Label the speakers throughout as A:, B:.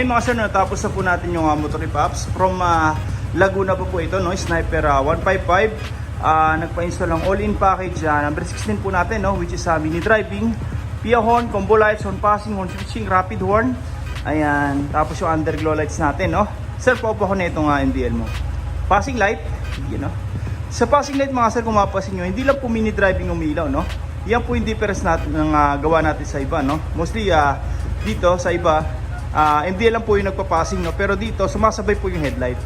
A: mga sir, natapos na po natin yung motor ni Pops. From Laguna po ito, no? Sniper 155. Nagpa-install ng all-in package number 16 po natin, no? Which is mini driving, PIA horn, combo lights, horn passing, horn switching, rapid horn. Ayan, tapos yung underglow lights natin, no? Sir, paupo ko na itong MDL mo. Passing light, you know. Sa passing light mga sir, kung mapapansin nyo, hindi lang po mini driving umilaw, no? Yan po yung difference natin ng gawa natin sa iba, no? Mostly dito sa iba, MDL lang po yung nagpa-passing, no? Pero dito, sumasabay po yung headlight.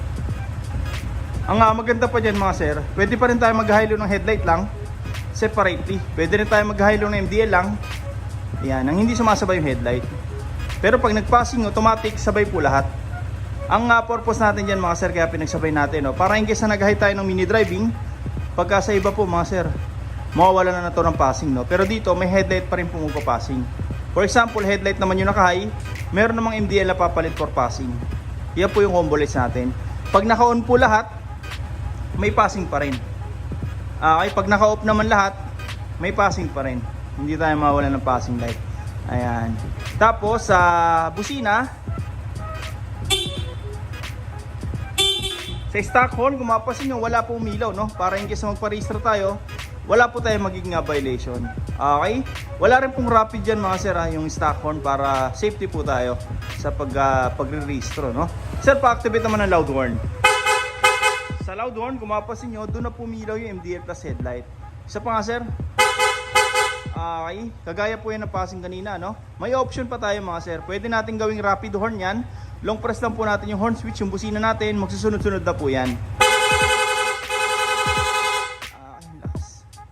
A: Ang maganda pa dyan mga sir, pwede pa rin tayo mag-hilo ng headlight lang separately. Pwede rin tayo mag-hilo ng MDL lang. Yan, ang hindi sumasabay yung headlight. Pero pag nag-passing, automatic, sabay po lahat. Ang purpose natin dyan mga sir, kaya pinagsabay natin, no? Para in case na nag-high tayo ng mini driving, pagka sa iba po mga sir, mawawala na to ng passing, no? Pero dito, may headlight pa rin po magpa-passing. For example, headlight naman yung naka-high, meron namang MDL na papalit for passing. Yan po yung combo lights natin. Pag naka-on po lahat, may passing pa rin. Okay, pag naka-off naman lahat, may passing pa rin. Hindi tayo mawawala ng passing light. Ayan. Tapos sa busina, sa stock horn, kung mapapansin nyo, wala po umilaw, no? Para in case magpa-register tayo, wala po tayong magiging violation. Okay? Wala rin pong rapid dyan mga sir, yung stock horn, para safety po tayo sa pagre-registro, no? Sir, pa-activate naman ng loud horn. Sa loud horn, kung mapapansin nyo, doon na pumilaw yung MDL plus headlight. Isa pa nga sir. Okay, kagaya po yan na passing kanina, no? May option pa tayo mga sir. Pwede natin gawing rapid horn yan. Long press lang po natin yung horn switch, yung busina natin, magsusunod-sunod na po yan.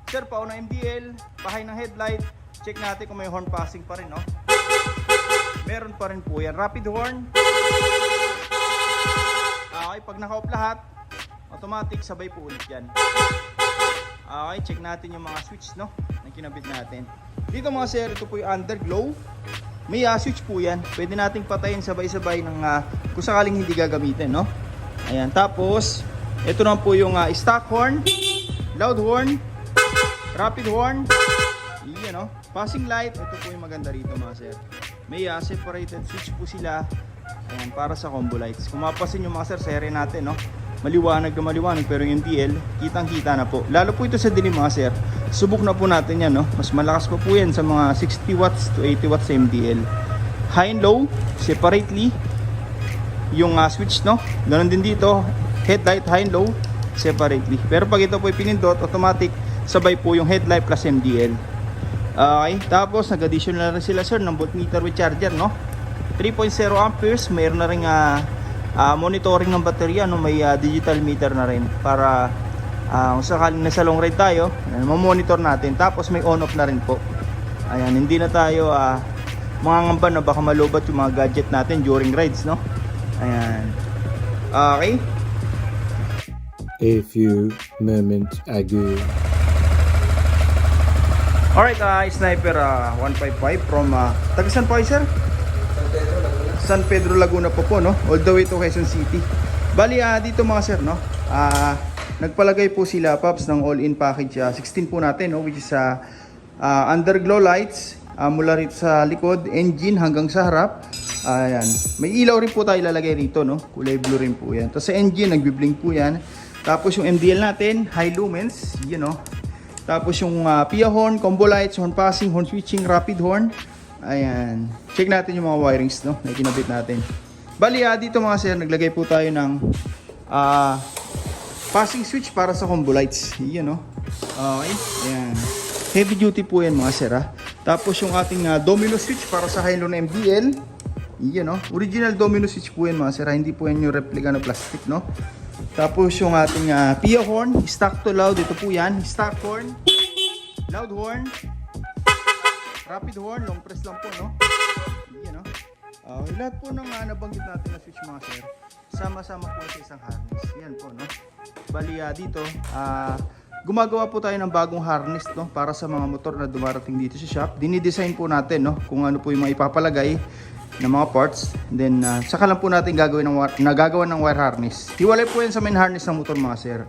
A: Sir, pauna MDL, pahay ng headlight, check natin kung may horn passing pa rin, no? Meron pa rin po yan. Rapid horn. Okay, pag naka-off lahat, automatic, sabay po ulit yan. Okay, check natin yung mga switch, no? Na kinabit natin. Dito mga sir, ito po yung underglow. May switch po yan. Pwede nating patayin sabay-sabay ng kung sakaling hindi gagamitin, no? Ayan, tapos, ito naman po yung stock horn, loud horn, rapid horn, yan, no? Passing light, ito po yung maganda rito mga sir. May separated switch po sila. Ayan, para sa combo lights. Kung mapasin yung mga sir, sere natin, no? Maliwanag na maliwanag, pero yung MDL, kitang-kita na po. Lalo po ito sa dilim mga sir. Subok na po natin yan, no? Mas malakas pa po yan sa mga 60 watts to 80 watts sa MDL. High and low, separately. Yung switch, no? Ganon din dito. Headlight, high and low, separately. Pero pag ito po pinindot, automatic, sabay po yung headlight plus MDL. Okay, tapos nag-additional na rin sila sir ng voltmeter with charger, no? 3.0 amperes, mayroon na rin monitoring ng baterya, no? May digital meter na rin para kung sakaling nasa long ride tayo, mamonitor natin. Tapos may on-off na rin po. Ayan, hindi na tayo mangangamba na baka malobat yung mga gadget natin during rides, no? Ayan. Okay.
B: A few moments ago.
A: Alright, Sniper 155 from taga-san po kayo sir? San Pedro Laguna po, no? All the way to Quezon City. Bali, dito mga sir, no? Nagpalagay po sila, Pops, ng all-in package 16 po natin, no? Which is underglow lights mula rito sa likod, engine hanggang sa harap. Ayan. May ilaw rin po tayo ilalagay rito, no? Kulay blue rin po yan. Tapos sa engine, nagbi-blink po yan. Tapos yung MDL natin, high lumens, you know. Tapos yung PIA horn, combo lights, horn passing, horn switching, rapid horn. Ayan. Check natin yung mga wirings, no, na kinabit natin. Bali, dito mga sir, naglagay po tayo ng passing switch para sa combo lights. Yan, no. Okay. Ayan. Heavy duty po yan mga sir, Tapos yung ating domino switch para sa high-low na MDL. Yan, no. Original domino switch po yan mga sir, Hindi po yan yung replica na plastic, no. Tapos yung ating PIA horn, stock to loud, ito po yan. Stock horn, loud horn, rapid horn, long press lang po, no? Yan, no? Lahat po ng nabanggit natin na switch mga sir, sama-sama po sa isang harness. Yan po, no? Bali, dito, gumagawa po tayo ng bagong harness, no? Para sa mga motor na dumarating dito sa shop. Dinidesign po natin, no? Kung ano po yung mga ipapalagay ng mga parts. Then, saka lang po natin gagawa ng wire harness. Hiwalay po yan sa main harness ng motor mga sir.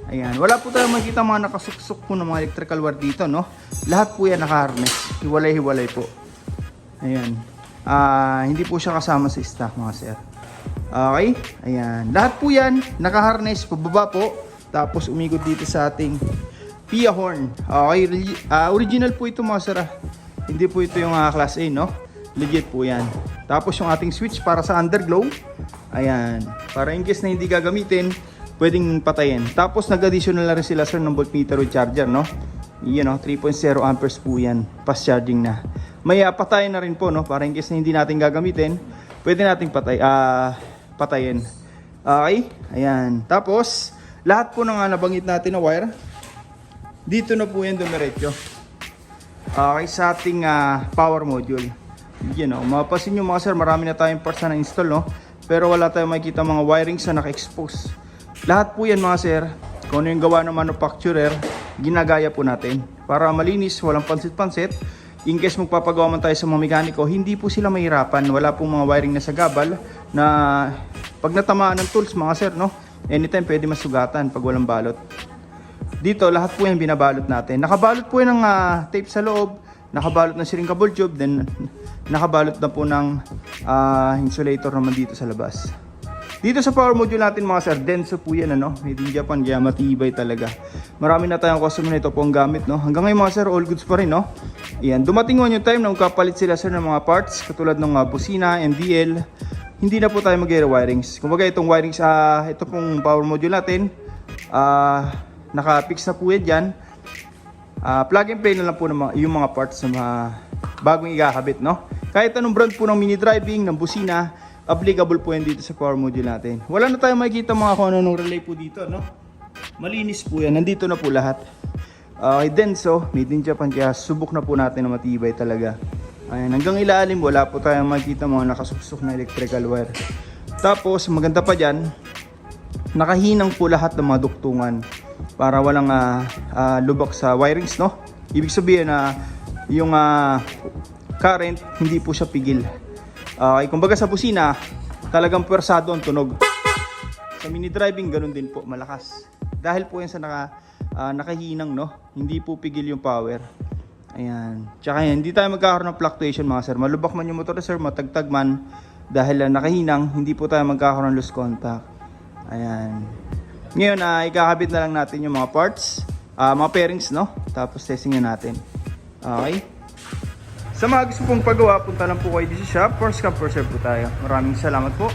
A: Ayan, wala po tayong makikita mga nakasuksok po ng mga electrical wire dito, no? Lahat po yan naka-harness. Hiwalay-hiwalay po. Ayan. Hindi po siya kasama sa stock mga sir. Okay, ayan. Lahat po yan, naka-harness, pababa po. Tapos umikot dito sa ating PIA horn. Okay, original po ito mga sir. Hindi po ito yung class A, no? Legit po yan. Tapos yung ating switch para sa underglow. Ayan, para in case na hindi gagamitin, pwedeng patayin. Tapos nag-additional na rin sila sir ng voltmeter with charger, no? Yan, no? 3.0 amperes po yan. Fast charging na. May patayin na rin po, no? Para in case na hindi natin gagamitin, pwede nating patayin. Okay? Ayan. Tapos, lahat po ng nabanggit natin na wire, dito na po yan dumiretso. Okay, sa ating power module. Yan, no? Mapapansin nyo mga sir, marami na tayong parts na install, no? Pero wala tayong makikita mga wirings na naka-expose. Lahat po yan mga sir, kung ano yung gawa ng manufacturer, ginagaya po natin. Para malinis, walang pansit-pansit. In case magpapagawa man tayo sa mga mekaniko, hindi po sila mahirapan. Wala pong mga wiring na sa gabal na pag natamaan ng tools mga sir, no? Anytime pwede masugatan pag walang balot. Dito, lahat po yan binabalot natin. Nakabalot po yan ng tape sa loob, nakabalot ng siring cable tube, then nakabalot na po ng insulator naman dito sa labas. Dito sa power module natin mga sir, denso po yan, ano? Made in Japan, kaya matibay talaga. Marami na tayong customer na ito po ang gamit, no? Hanggang ngayon mga sir, all goods pa rin, no? Ayan, dumating yung time na magkapalit sila sir ng mga parts, katulad ng busina, MDL. Hindi na po tayo mag-wirings. Kumbaga itong wirings, ito pong power module natin, naka-fix na po yan dyan. Plug and play na lang po ng yung mga parts na mga bagong ikakabit, no? Kahit anong brand po ng mini driving, ng busina, applicable po yan dito sa power module natin. Wala na tayong makikita mga kung anong relay po dito, no? Malinis po yan. Nandito na po lahat. Denso, made in Japan, kaya subok na po natin na matibay talaga. Ayan, hanggang ilalim, wala po tayong makikita mga nakasuksok na electrical wire. Tapos, maganda pa dyan, nakahinang po lahat ng mga duktungan para walang lubak sa wirings, no? Ibig sabihin na yung current, hindi po siya pigil. Kumbaga sa busina, talagang pwersado ang tunog. Sa mini driving, ganun din po, malakas. Dahil po yan sa nakahinang, no? Hindi po pigil yung power. Ayan. Tsaka yan, hindi tayo magkakaroon ng fluctuation mga sir. Malubak man yung motor sir, matagtag man. Dahil nakahinang, hindi po tayo magkakaroon ng loose contact. Ayan. Ngayon, ikakabit na lang natin yung mga parts, mga pairings, no? Tapos testing na natin. Okay? Sa mga gusto pong pagawa, punta lang po kayo dito sa shop. First come, first serve po tayo. Maraming salamat po.